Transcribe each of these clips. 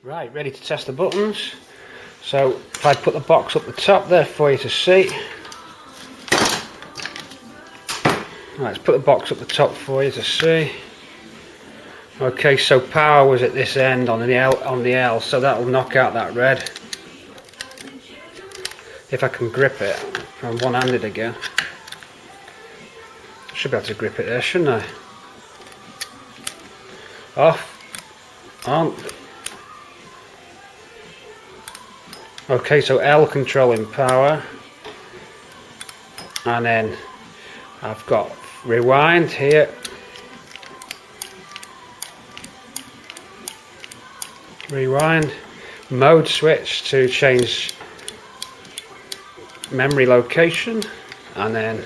Right, ready to test the buttons. So if I put the box up the top there for you to see. Right, let's put the box up the top for you to see. Okay, so power was at this end on the L, so that will knock out that red. If I can grip it, I'm one-handed again. Should be able to grip it there, shouldn't I? Off, on. Okay, so L controlling power, and then I've got rewind here. Rewind, mode switch to change memory location, and then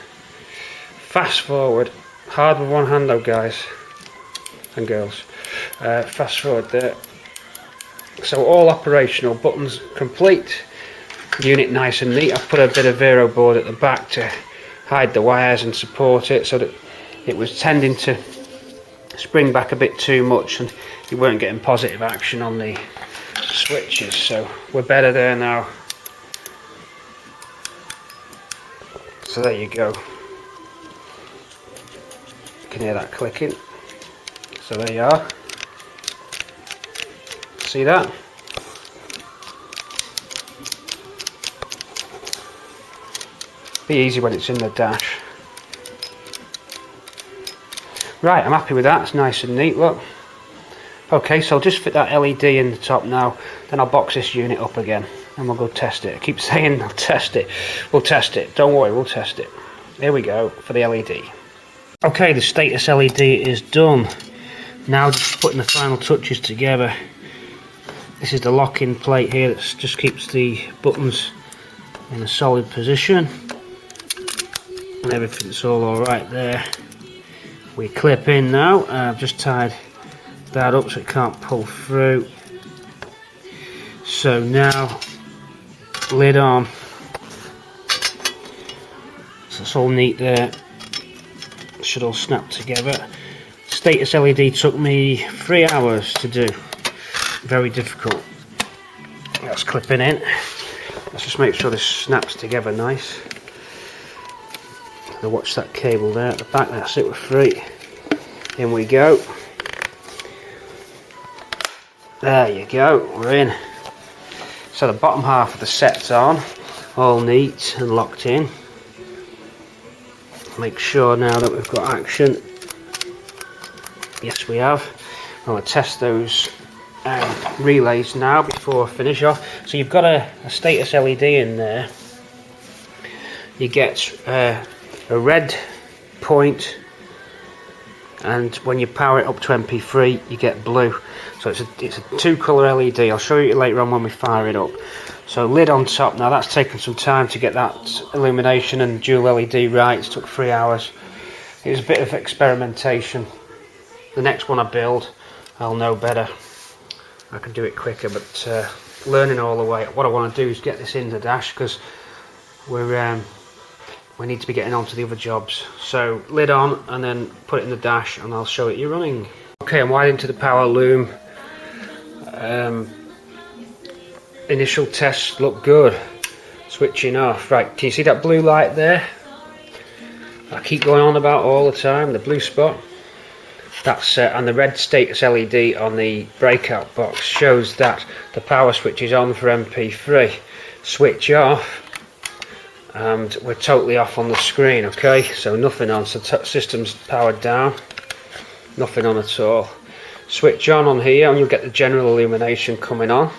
fast forward. Hard with one hand though, guys and girls. Fast forward there. So all operational, buttons complete, unit nice and neat. I've put a bit of Vero board at the back to hide the wires and support it, so that it was tending to spring back a bit too much and you weren't getting positive action on the switches. So we're better there now. So there you go. You can hear that clicking. So there you are. See that? Be easy when it's in the dash. Right, I'm happy with that. It's nice and neat, look. Okay, so I'll just fit that LED in the top now, then I'll box this unit up again and we'll go test it. I keep saying I'll test it. We'll test it. Don't worry, we'll test it. Here we go for the LED. Okay, the status LED is done. Now just putting the final touches together. This is the lock-in plate here that just keeps the buttons in a solid position. And everything's all alright there. We clip in now. I've just tied that up so it can't pull through. So now, lid on. So it's all neat there. It should all snap together. Status LED took me 3 hours to do. Very difficult. That's clipping in. Let's just make sure this snaps together nice. Now watch that cable there at the back. That's it, we're free. In we go. There you go, we're in. So the bottom half of the set's on, all neat and locked in. Make sure now that we've got action. Yes, we have. I'm going to test those relays now before I finish off. So you've got a status LED in there. You get a red point, and when you power it up to MP3 you get blue. So it's a two-colour LED. I'll show you later on when we fire it up. So lid on top. Now that's taken some time to get that illumination and dual LED right. It took 3 hours. It was a bit of experimentation. The next one I build, I'll know better. I can do it quicker, but learning all the way. What I want to do is get this in the dash, because we need to be getting on to the other jobs. So lid on and then put it in the dash and I'll show it you running. Okay, I'm wired into the power loom. Initial tests look good. Switching off. Right, can you see that blue light there? I keep going on about all the time, the blue spot. That's and the red status LED on the breakout box shows that the power switch is on for MP3. Switch off and we're totally off on the screen. Okay, so nothing on, so system's powered down, nothing on at all. Switch on here and you'll get the general illumination coming on.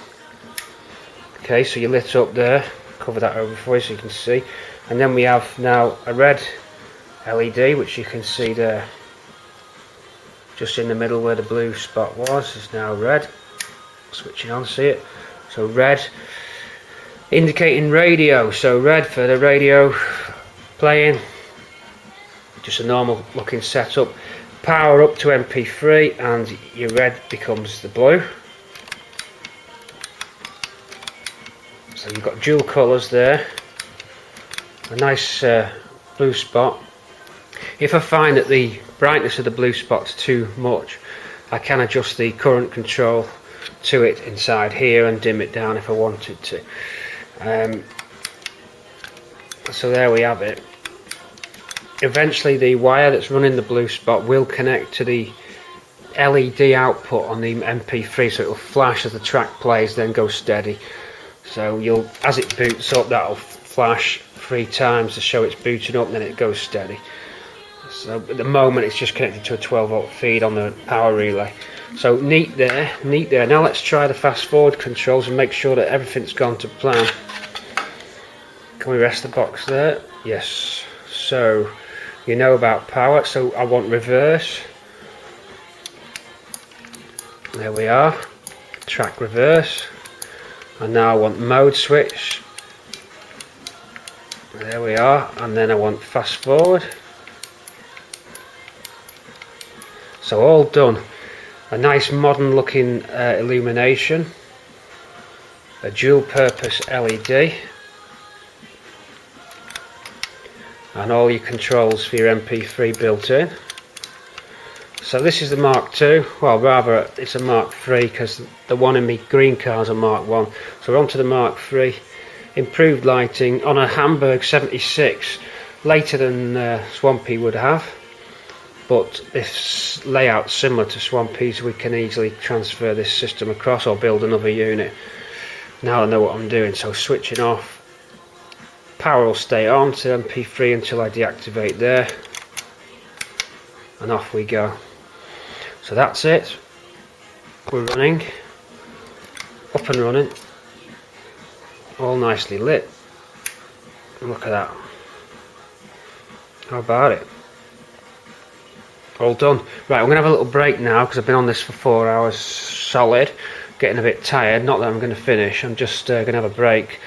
Okay, so you're lit up there. Cover that over for you so you can see. And then we have now a red LED, which you can see there. Just in the middle where the blue spot was is now red. Switching on, see it? So red, indicating radio. So red for the radio playing. Just a normal looking setup. Power up to MP3 and your red becomes the blue. So you've got dual colours there. A nice blue spot. If I find that the brightness of the blue spot's too much, I can adjust the current control to it inside here and dim it down if I wanted to. So there we have it. Eventually the wire that's running the blue spot will connect to the LED output on the MP3, so it will flash as the track plays, then go steady. So you'll, as it boots up, that'll flash 3 times to show it's booting up, and then it goes steady. So at the moment it's just connected to a 12-volt feed on the power relay. So neat there, neat there. Now let's try the fast forward controls and make sure that everything's gone to plan. Can we rest the box there? Yes. So you know about power, so I want reverse. There we are, track reverse. And now I want mode switch. There we are, and then I want fast forward. So all done. A nice modern looking illumination, a dual purpose LED, and all your controls for your MP3 built in. So this is the Mark II, well rather it's a Mark III, because the one in me green car is a Mark I. So we're on to the Mark III. Improved lighting on a Hamburg 76, later than Swampy would have, but this layout's similar to Swampy's. We can easily transfer this system across or build another unit. Now I know what I'm doing, so switching off. Power will stay on to MP3 until I deactivate there, and off we go. So that's it, we're running, up and running, all nicely lit. Look at that, how about it? All done. Right, I'm going to have a little break now because I've been on this for 4 hours solid, getting a bit tired. Not that I'm going to finish, I'm just going to have a break.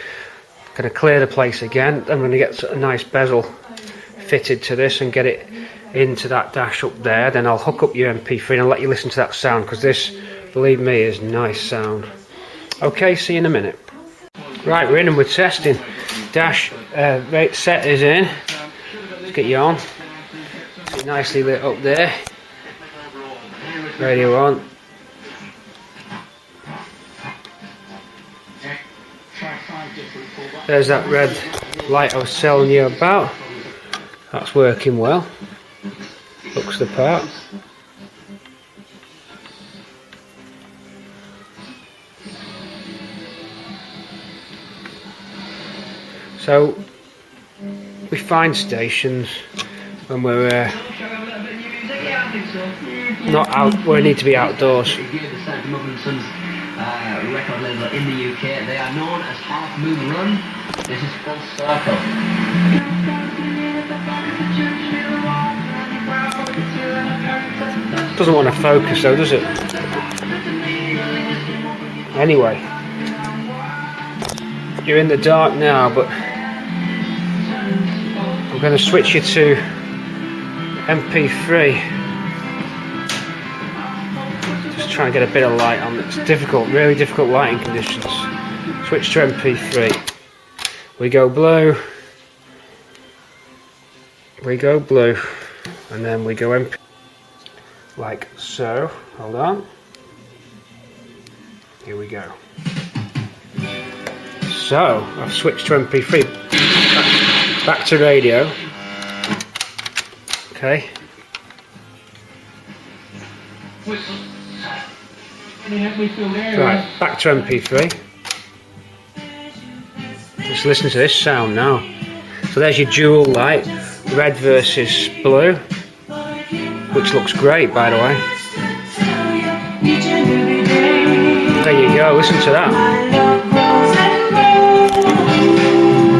Going to clear the place again. I'm going to get a nice bezel fitted to this and get it into that dash up there. Then I'll hook up your MP3 and I'll let you listen to that sound, because this, believe me, is nice sound. Okay, see you in a minute. Right, we're in and we're testing. Dash rate set is in. Let's get you on. It's nicely lit up there. Radio on. There's that red light I was telling you about. That's working well. Looks the part. So we find stations when we're not out, where we need to be outdoors. Record label in the UK. They are known as Half Moon Run. This is Full Circle. Doesn't want to focus though, does it? Anyway, you're in the dark now, but I'm going to switch you to MP3. Try and get a bit of light on. It's difficult, really difficult lighting conditions. Switch to MP3. We go blue. We go blue. And then we go MP. Like so. Hold on. Here we go. So, I've switched to MP3. Back to radio. Okay. Right, back to MP3. Just listen to this sound now. So there's your dual light, red versus blue, which looks great, by the way. There you go, listen to that.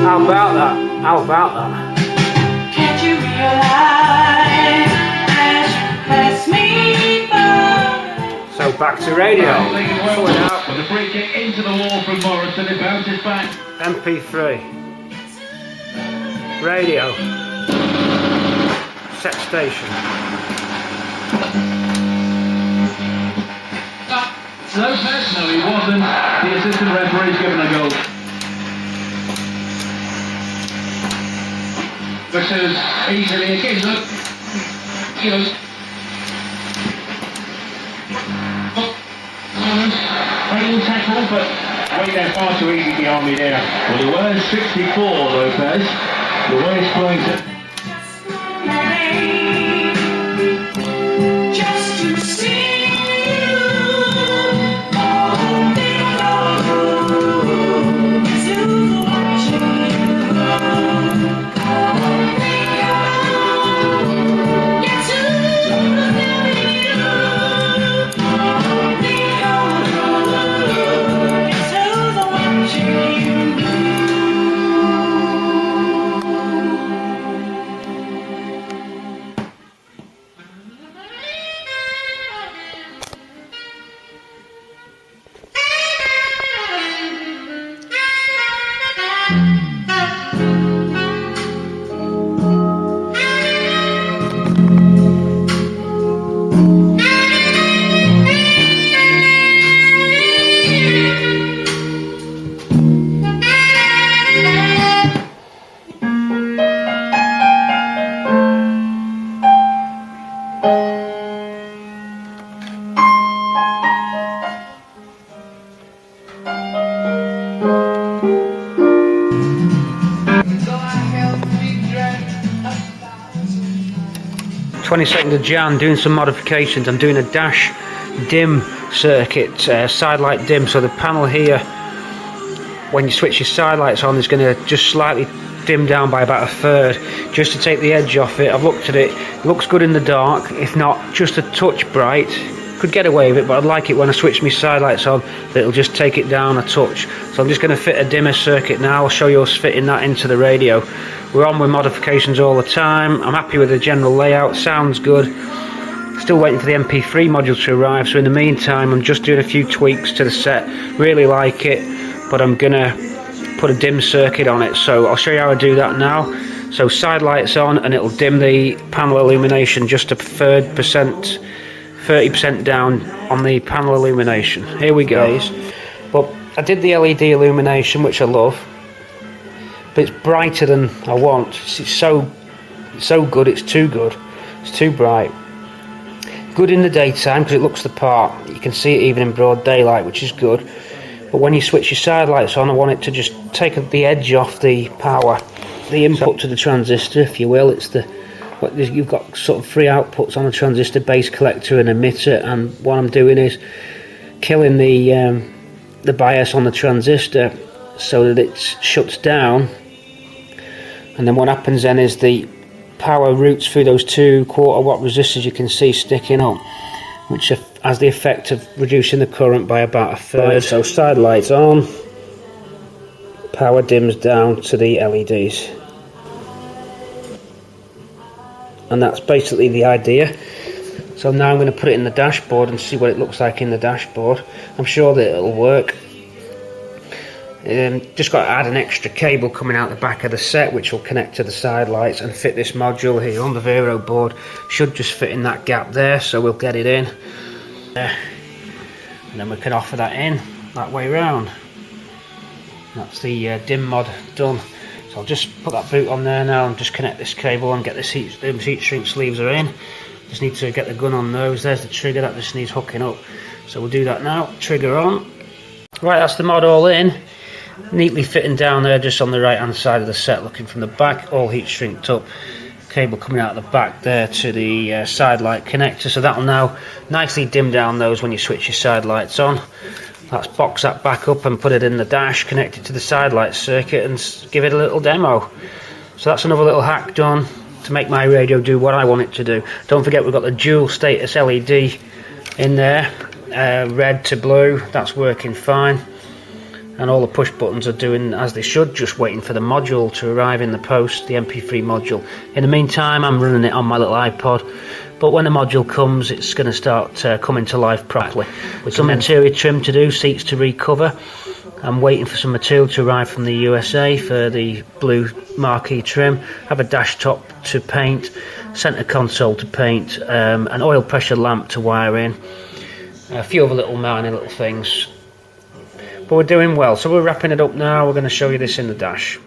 How about that? How about that? Can't you realize as me? So back to radio. Pulling out. The free kick into the wall from Morrison. It bounces back. MP3. Radio. Set station. No sense. No, he wasn't. The assistant referee's given a goal. Versus easily again. Look. You know. but way down far too easy behind me there. Well, he wears 64, Lopez. The way he's playing to... Just to see you, oh, guess who's watching you? Guess who's loving you? Guess who's watching you? So I held me dread a thousand. 22nd of Jan, doing some modifications. I'm doing a dash dim circuit, side light dim, so the panel here, when you switch your side lights on, is going to just slightly dim down by about a third, just to take the edge off it. I've looked at it, it looks good in the dark, if not just a touch bright. Could get away with it, but I'd like it when I switch my side lights on, that it'll just take it down a touch. So I'm just going to fit a dimmer circuit now. I'll show you us fitting that into the radio. We're on with modifications all the time. I'm happy with the general layout, sounds good. Still waiting for the MP3 module to arrive, so in the meantime I'm just doing a few tweaks to the set. Really like it, but I'm gonna put a dim circuit on it, so I'll show you how I do that now. So side lights on, and it'll dim the panel illumination just a 30% down on the panel illumination. Here we go. But I did the LED illumination, which I love, but it's brighter than I want. It's so good, it's too good. It's too bright. Good in the daytime because it looks the part. You can see it even in broad daylight, which is good. But when you switch your side lights on, I want it to just take the edge off the power, the input to the transistor, if you will. It's you've got sort of three outputs on a transistor: base collector and emitter. And what I'm doing is killing the bias on the transistor so that it shuts down. And then what happens then is the power routes through those 2 1/4 watt resistors you can see sticking up, which has the effect of reducing the current by about a third. So side lights on, power dims down to the LEDs, and that's basically the idea. So now I'm going to put it in the dashboard and see what it looks like in the dashboard. I'm sure that it'll work. Just got to add an extra cable coming out the back of the set, which will connect to the side lights and fit this module here on the Vero board. Should just fit in that gap there, so we'll get it in, and then we can offer that in that way round. That's the dim mod done. So I'll just put that boot on there now and just connect this cable and get this heat shrink sleeves are in. Just need to get the gun on those. There's the trigger, that just needs hooking up, so we'll do that now. Trigger on. Right, that's the mod all in, neatly fitting down there just on the right hand side of the set, looking from the back, all heat shrinked up. Cable coming out the back there to the side light connector, so that'll now nicely dim down those when you switch your side lights on. Let's box that back up and put it in the dash, connect it to the side light circuit and give it a little demo. So that's another little hack done to make my radio do what I want it to do. Don't forget we've got the dual status LED in there, red to blue, that's working fine. And all the push buttons are doing as they should, just waiting for the module to arrive in the post, the MP3 module. In the meantime, I'm running it on my little iPod, but when the module comes, it's going to start coming to life properly. With some interior trim to do, seats to recover. I'm waiting for some material to arrive from the USA for the blue marquee trim. Have a dash top to paint, centre console to paint, an oil pressure lamp to wire in, a few other little minor little things. But we're doing well, so we're wrapping it up now. We're going to show you this in the dash.